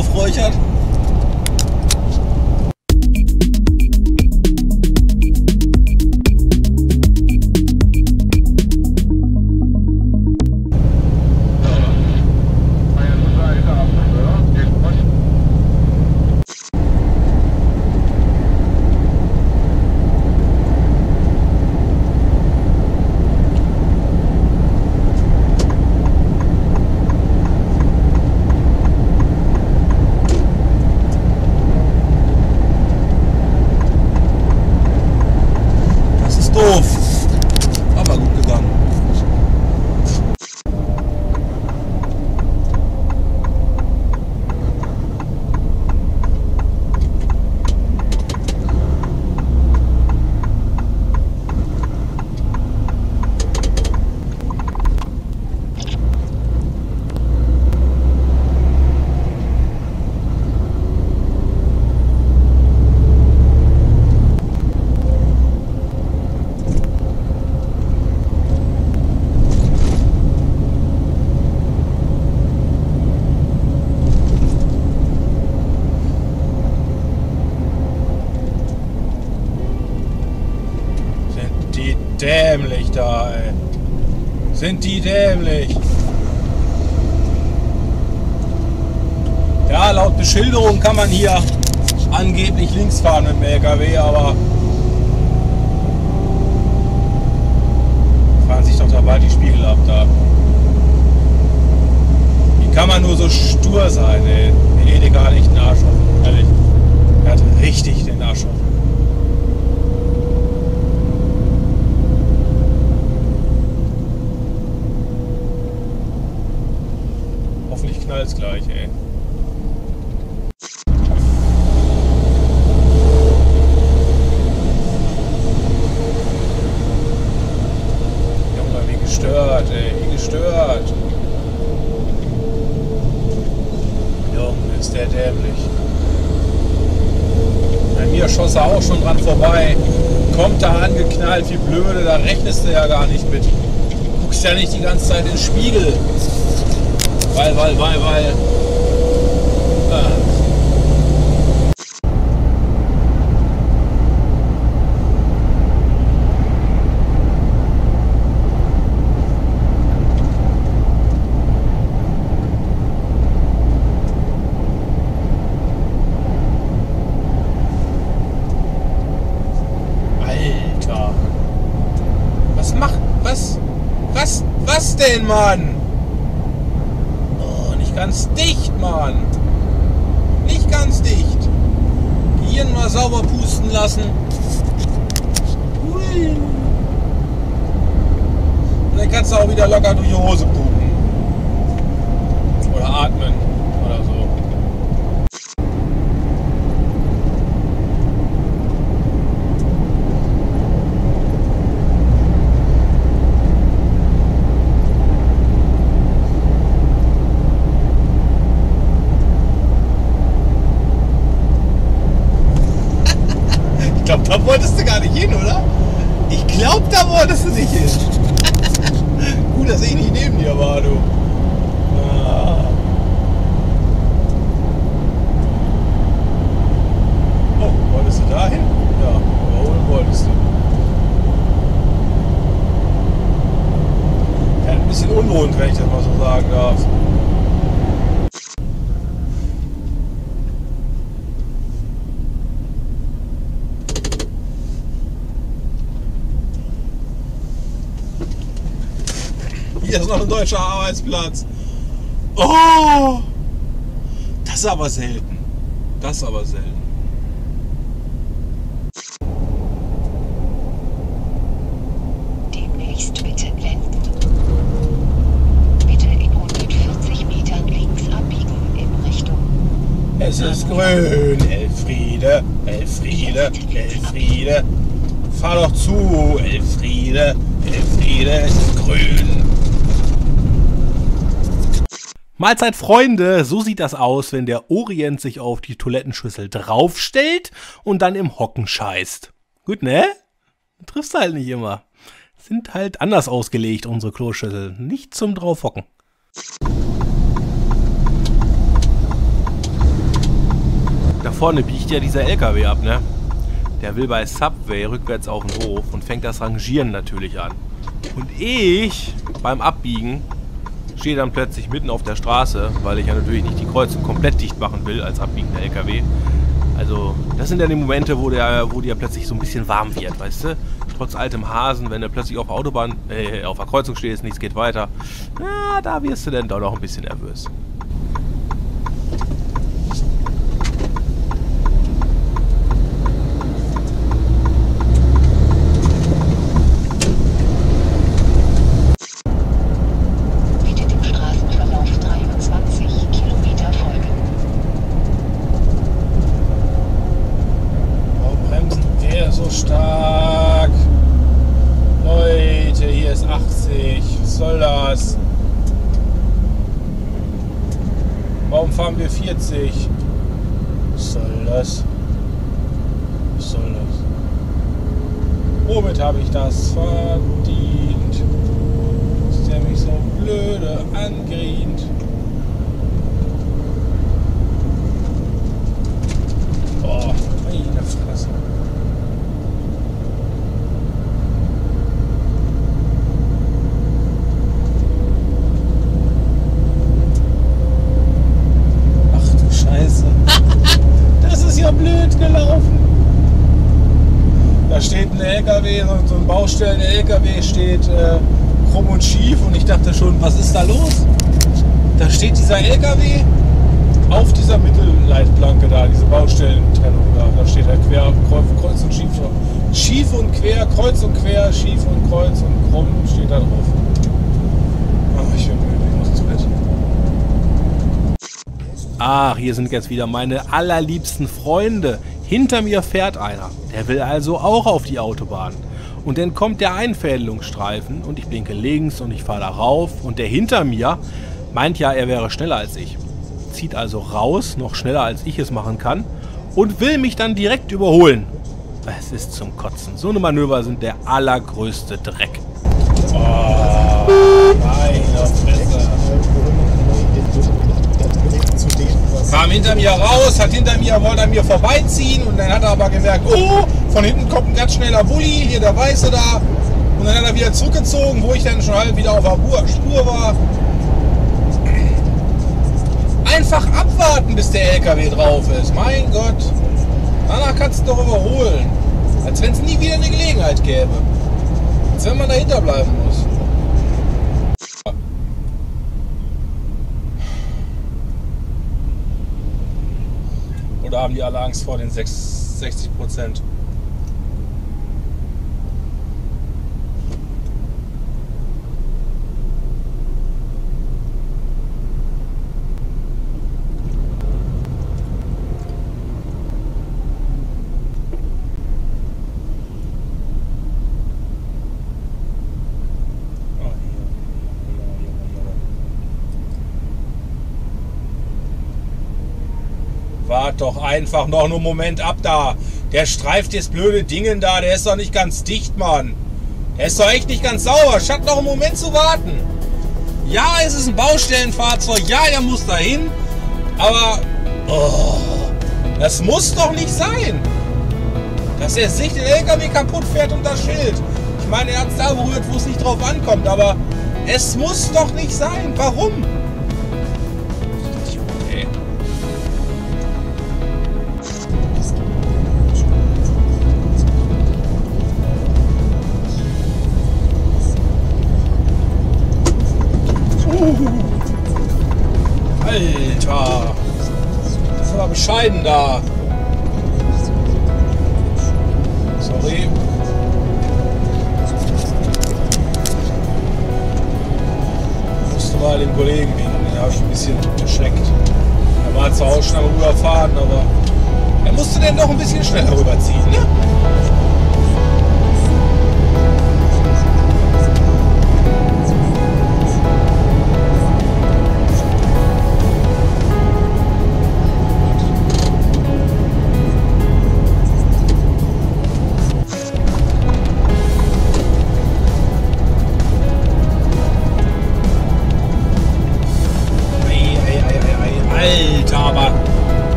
befräuchert. Aber gut gegangen. Dämlich da, ey. Sind die dämlich? Ja, laut Beschilderung kann man hier angeblich links fahren mit dem LKW, aber fahren sich doch dabei die Spiegel ab da. Wie kann man nur so stur sein, ey? Der Edeka hat echt einen Arsch offen, ehrlich. Er hat richtig den Arsch offen. Knallt's gleich, ey. Junge, wie gestört, ey, wie gestört. Junge, ist der dämlich. Bei mir schoss er auch schon dran vorbei. Kommt da angeknallt, wie blöde, da rechnest du ja gar nicht mit. Du guckst ja nicht die ganze Zeit in den Spiegel. Weil. Alter. Was denn, Mann? Ganz dicht, Mann. Nicht ganz dicht. Gehirn mal sauber pusten lassen. Hui. Und dann kannst du auch wieder locker durch die Hose pupen. Oder atmen. Oder so. Ich glaube, da wolltest du gar nicht hin, oder? Ich glaube, da wolltest du nicht hin. Gut, dass ich nicht neben dir war, du. Ah. Oh, wolltest du da hin? Ja, überholen wolltest du. Ja, ein bisschen unruhig, wenn ich das mal so sagen darf. Hier ist noch ein deutscher Arbeitsplatz. Oh! Das ist aber selten. Das ist aber selten. Demnächst bitte wenden. Bitte in 140 Metern links abbiegen in Richtung. Es ist grün, Elfriede, Elfriede, Elfriede. Fahr doch zu, Elfriede, Elfriede, es ist grün. Mahlzeit, Freunde, so sieht das aus, wenn der Orient sich auf die Toilettenschüssel draufstellt und dann im Hocken scheißt. Gut, ne? Triffst halt nicht immer. Sind halt anders ausgelegt, unsere Kloschüssel. Nicht zum Draufhocken. vorne biegt ja dieser LKW ab, ne? Der will bei Subway rückwärts auf den Hof und fängt das Rangieren natürlich an. Und ich, beim Abbiegen, stehe dann plötzlich mitten auf der Straße, weil ich ja natürlich nicht die Kreuzung komplett dicht machen will als abbiegender LKW. Also, das sind ja die Momente, wo dir plötzlich so ein bisschen warm wird, weißt du? Trotz altem Hasen, wenn du plötzlich auf der Autobahn, auf der Kreuzung stehst, nichts geht weiter. Na, da wirst du dann doch noch ein bisschen nervös. Stark. Leute, hier ist 80. Was soll das? Warum fahren wir 40? Was soll das? Was soll das? Womit habe ich das verdient? Dass der mich so blöde angrient. Boah, meine Fresse. Das ist ja blöd gelaufen. Da steht ein LKW, so ein Baustellen-LKW steht krumm und schief und ich dachte schon, was ist da los? Da steht dieser LKW auf dieser Mittelleitplanke da, diese Baustellentrennung da. Da steht er quer, kreuz und schief drauf. Schief und quer, kreuz und quer, schief und kreuz und krumm steht da drauf. Ach, ich bin müde, ich muss ins Bett. Ach, hier sind jetzt wieder meine allerliebsten Freunde. Hinter mir fährt einer. Der will also auch auf die Autobahn. Und dann kommt der Einfädelungsstreifen und ich blinke links und ich fahre da rauf. Und der hinter mir meint ja, er wäre schneller als ich. Zieht also raus, noch schneller als ich es machen kann. Und will mich dann direkt überholen. Es ist zum Kotzen. So eine Manöver sind der allergrößte Dreck. Oh, meine Fresse. Kam hinter mir raus, wollte an mir vorbeiziehen und dann hat er aber gemerkt, oh, von hinten kommt ein ganz schneller Bulli, hier der Weiße da. Und dann hat er wieder zurückgezogen, wo ich dann schon halb wieder auf der Spur war. Einfach abwarten, bis der LKW drauf ist. Mein Gott. Danach kannst du doch überholen. Als wenn es nie wieder eine Gelegenheit gäbe. Als wenn man dahinter bleiben muss. Oder haben die alle Angst vor den 60%? Wart doch einfach noch einen Moment ab da. Der streift das blöde Dingen da, der ist doch nicht ganz dicht, Mann. Der ist doch echt nicht ganz sauber. Statt noch einen Moment zu warten. Ja, es ist ein Baustellenfahrzeug. Ja, er muss dahin. Aber das muss doch nicht sein. Dass er sich den LKW kaputt fährt und das Schild. Ich meine, er hat es da berührt, wo es nicht drauf ankommt. Aber es muss doch nicht sein. Warum? Alter! Das ist aber bescheiden da. Sorry. Musste mal den Kollegen winken, den habe ich ein bisschen geschleckt. Er war zwar auch schnell rüberfahren, aber er musste dann doch ein bisschen schneller rüberziehen, ne?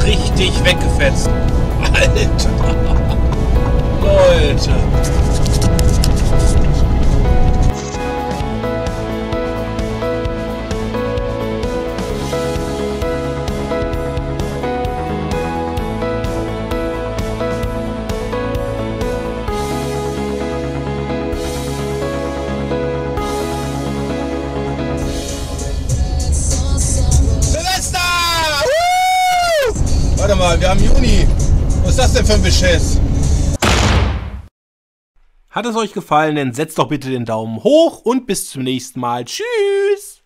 richtig weggefetzt. Alter. Leute. Warte mal, wir haben Juni. Was ist das denn für ein Beschiss? Hat es euch gefallen, dann setzt doch bitte den Daumen hoch und bis zum nächsten Mal. Tschüss!